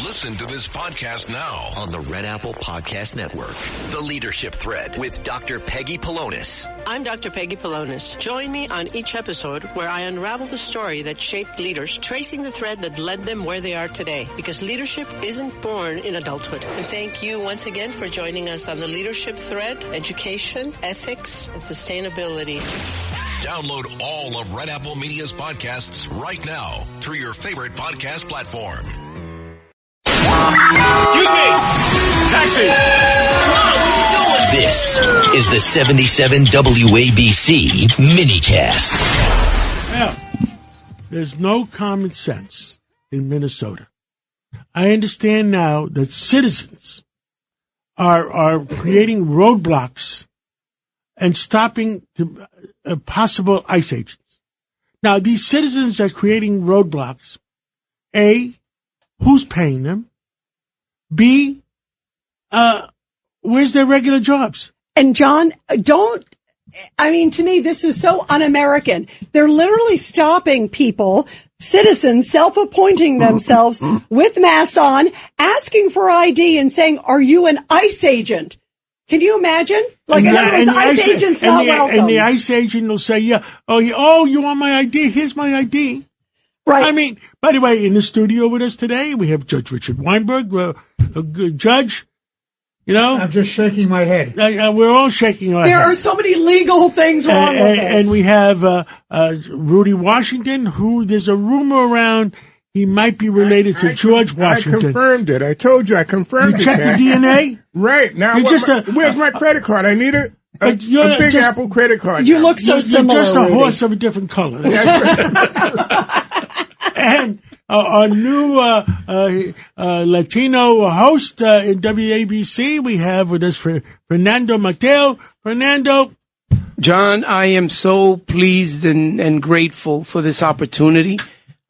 Listen to this podcast now on the Red Apple Podcast Network. The Leadership Thread with Dr. Peggy Polonis. I'm Dr. Peggy Polonis. Join me on each episode where I unravel the story that shaped leaders, tracing the thread that led them where they are today. Because leadership isn't born in adulthood. And thank you once again for joining us on the Leadership Thread, education, ethics, and sustainability. Download all of Red Apple Media's podcasts right now through your favorite podcast platform. Taxi! This is the 77 WABC minicast. Well, there's no common sense in Minnesota. I understand now that citizens are creating roadblocks and stopping possible ICE agents. Now, these citizens are creating roadblocks. A, who's paying them? B, where's their regular jobs? And John, to me, this is so un-American. They're literally stopping people, citizens, self-appointing themselves with masks on, asking for ID and saying, are you an ICE agent? Can you imagine? Like, in other words, the ICE agent's not welcome. And the ICE agent will say, yeah, oh, you want my ID? Here's my ID. Right. I mean, by the way, in the studio with us today, we have Judge Richard Weinberg, a good judge. You know, I'm just shaking my head. We're all shaking our head. There are so many legal things wrong with this. And we have Rudy Washington, who there's a rumor around he might be related to George Washington. I confirmed it. I told you I confirmed it. You checked the DNA? Right. Now, where's my credit card? I need a Big Apple credit card. You look so similar, You're just a Rudy. horse of a different color. And our new Latino host in WABC, we have with us Fernando Mateo. Fernando. John, I am so pleased and grateful for this opportunity.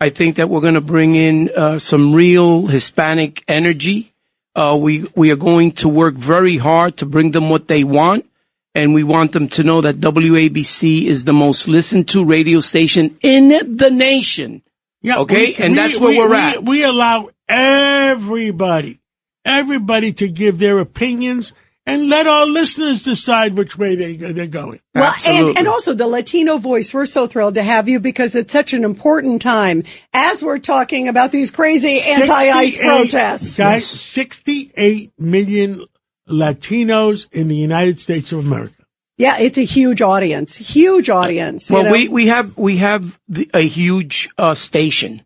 I think that we're going to bring in some real Hispanic energy. We are going to work very hard to bring them what they want. And we want them to know that WABC is the most listened to radio station in the nation. Yeah, okay, that's where we're at. We allow everybody to give their opinions and let our listeners decide which way they're going. Well, and also the Latino voice, we're so thrilled to have you because it's such an important time as we're talking about these crazy anti-ICE protests. Guys, 68 million Latinos in the United States of America. Yeah, it's a huge audience. Huge audience. Well, we have a huge station.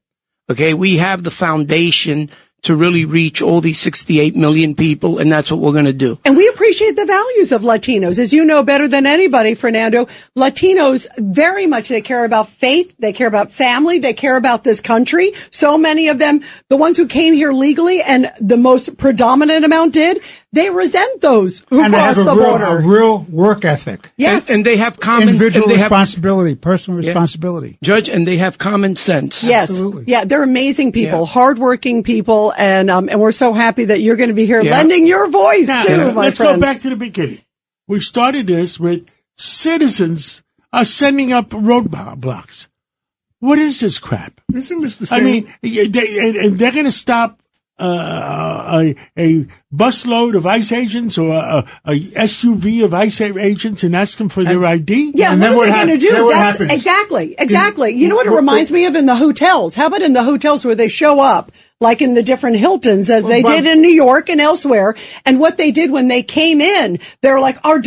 Okay, we have the foundation to really reach all these 68 million people, and that's what we're going to do. And we appreciate the values of Latinos. As you know better than anybody, Fernando, Latinos very much, they care about faith, they care about family, they care about this country. So many of them, the ones who came here legally and the most predominant amount did, they resent those who cross the border. A real work ethic. Yes. And they have common individual responsibility, personal responsibility. Judge, and they have common sense. Yes. Absolutely. Yeah, they're amazing people, hardworking people, and we're so happy that you're going to be here lending your voice too, my Let's friend. go back to the beginning. We started this with citizens are sending up roadblocks. What is this crap? Isn't this the same? I mean, they're going to stop a busload of ICE agents or a SUV of ICE agents and ask them for their ID? Yeah, and what then are they going to do? Then what happens? Exactly. You know what it reminds me of in the hotels? How about in the hotels where they show up, like in the different Hiltons, as they did in New York and elsewhere, and what they did when they came in, they're like, are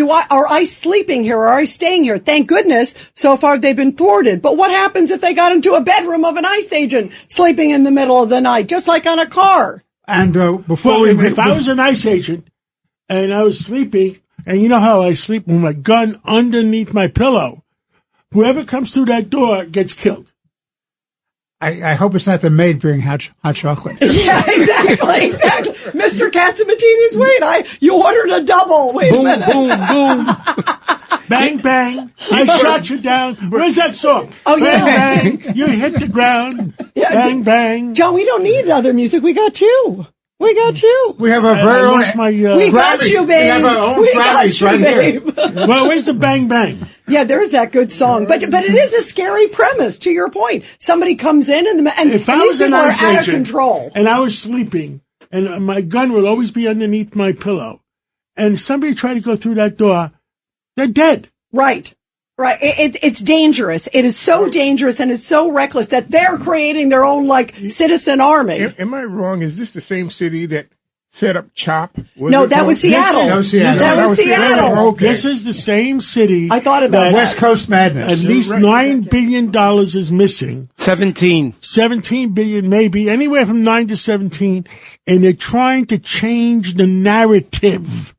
ICE sleeping here? Are ICE staying here? Thank goodness, so far they've been thwarted. But what happens if they got into a bedroom of an ICE agent sleeping in the middle of the night, just like on a car? And if I was an ICE agent and I was sleeping, and you know how I sleep with my gun underneath my pillow, whoever comes through that door gets killed. I hope it's not the maid bringing hot chocolate. Yeah, exactly. Mr. Katzimatidis, you ordered a double. Wait a minute. Boom, boom. Bang, bang. I shot you down. Where's that song? Oh, yeah. Bang, bang. You hit the ground. Bang, bang. John, we don't need other music. We got you. We got you. We have our very own. We got you, babe. We have our own Grammys right here. Well, where's the bang, bang? Yeah, there's that good song. But it is a scary premise, to your point. Somebody comes in and if I these was an people are ICE out of agent control. and I was sleeping and my gun will always be underneath my pillow. And somebody tried to go through that door, they're dead. Right. Right. It's dangerous. It is so dangerous and it's so reckless that they're creating their own, citizen army. Am I wrong? Is this the same city that set up CHOP? No, that was Seattle. That was Seattle. Okay. This is the same city. I thought about that. West Coast madness. At least $9 billion is missing. 17 billion, maybe anywhere from 9 to 17. And they're trying to change the narrative.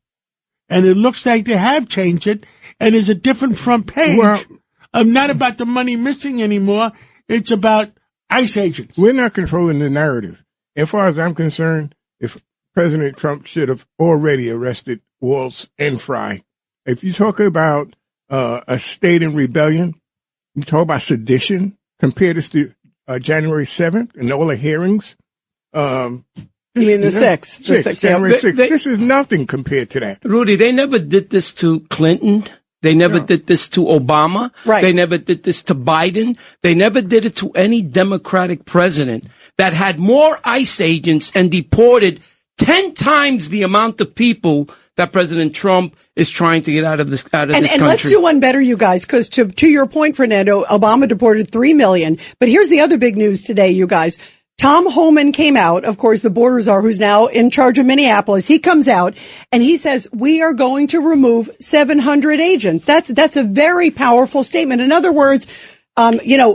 And it looks like they have changed it. And there's a different front page. Well, not about the money missing anymore. It's about ICE agents. We're not controlling the narrative. As far as I'm concerned, if President Trump should have already arrested Waltz and Fry. If you talk about a state in rebellion, you talk about sedition, compare this to January 7th and all the hearings. The 6th. January 6th. This is nothing compared to that. Rudy, they never did this to Clinton. They never did this to Obama. Right. They never did this to Biden. They never did it to any Democratic president that had more ICE agents and deported 10 times the amount of people that President Trump is trying to get out of this country. And let's do one better, you guys, because to your point, Fernando, Obama deported 3 million. But here's the other big news today, you guys. Tom Homan came out, of course, the border czar who's now in charge of Minneapolis. He comes out and he says, we are going to remove 700 agents. That's a very powerful statement. In other words,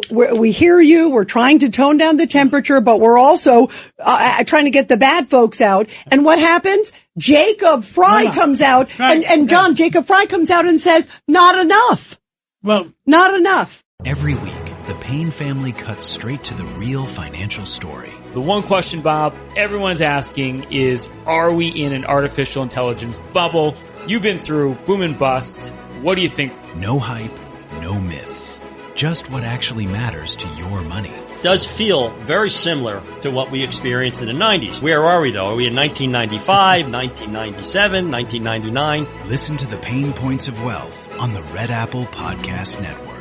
we hear you. We're trying to tone down the temperature, but we're also trying to get the bad folks out. And what happens? Jacob Fry comes out and John, Jacob Fry comes out and says, not enough. Well, not enough. Every week, the Payne family cuts straight to the real financial story. The one question, Bob, everyone's asking is, are we in an artificial intelligence bubble? You've been through boom and bust. What do you think? No hype, no myths. Just what actually matters to your money. Does feel very similar to what we experienced in the 90s. Where are we, though? Are we in 1995, 1997, 1999? Listen to the Pain Points of Wealth on the Red Apple Podcast Network.